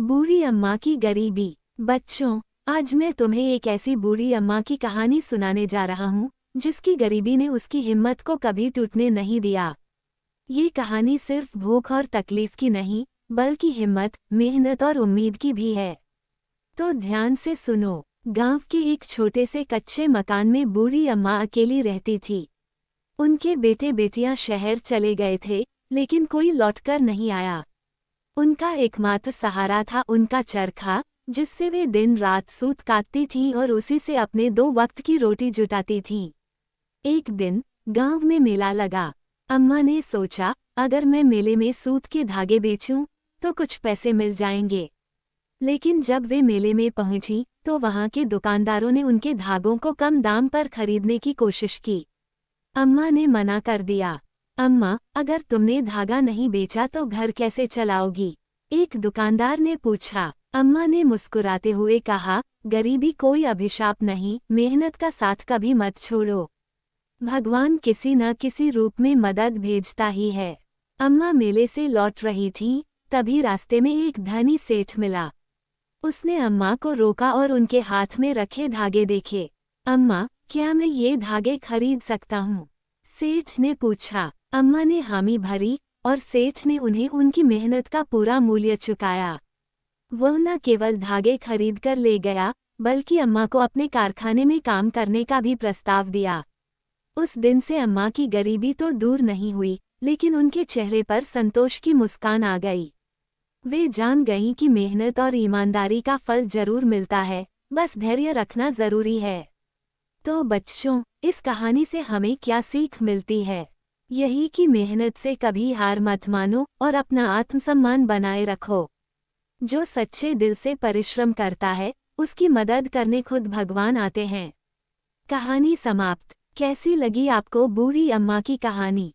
बूढ़ी अम्मा की गरीबी। बच्चों, आज मैं तुम्हें एक ऐसी बूढ़ी अम्मा की कहानी सुनाने जा रहा हूँ जिसकी गरीबी ने उसकी हिम्मत को कभी टूटने नहीं दिया। ये कहानी सिर्फ भूख और तकलीफ की नहीं, बल्कि हिम्मत, मेहनत और उम्मीद की भी है। तो ध्यान से सुनो। गांव के एक छोटे से कच्चे मकान में बूढ़ी अम्मा अकेली रहती थी। उनके बेटे बेटियां शहर चले गए थे, लेकिन कोई लौटकर नहीं आया। उनका एकमात्र सहारा था उनका चरखा, जिससे वे दिन रात सूत काटती थीं और उसी से अपने 2 वक्त की रोटी जुटाती थीं। एक दिन गांव में मेला लगा। अम्मा ने सोचा, अगर मैं मेले में सूत के धागे बेचूं, तो कुछ पैसे मिल जाएंगे। लेकिन जब वे मेले में पहुंची, तो वहां के दुकानदारों ने उनके धागों को कम दाम पर खरीदने की कोशिश की। अम्मा ने मना कर दिया। अम्मा, अगर तुमने धागा नहीं बेचा तो घर कैसे चलाओगी? एक दुकानदार ने पूछा। अम्मा ने मुस्कुराते हुए कहा, गरीबी कोई अभिशाप नहीं, मेहनत का साथ कभी मत छोड़ो। भगवान किसी न किसी रूप में मदद भेजता ही है। अम्मा मेले से लौट रही थी, तभी रास्ते में एक धनी सेठ मिला। उसने अम्मा को रोका और उनके हाथ में रखे धागे देखे। अम्मा, क्या मैं ये धागे खरीद सकता हूँ? सेठ ने पूछा। अम्मा ने हामी भरी और सेठ ने उन्हें उनकी मेहनत का पूरा मूल्य चुकाया। वह न केवल धागे खरीद कर ले गया, बल्कि अम्मा को अपने कारखाने में काम करने का भी प्रस्ताव दिया। उस दिन से अम्मा की गरीबी तो दूर नहीं हुई, लेकिन उनके चेहरे पर संतोष की मुस्कान आ गई। वे जान गईं कि मेहनत और ईमानदारी का फल जरूर मिलता है, बस धैर्य रखना जरूरी है। तो बच्चों, इस कहानी से हमें क्या सीख मिलती है? यही कि मेहनत से कभी हार मत मानो और अपना आत्मसम्मान बनाए रखो। जो सच्चे दिल से परिश्रम करता है, उसकी मदद करने खुद भगवान आते हैं। कहानी समाप्त। कैसी लगी आपको बूढ़ी अम्मा की कहानी?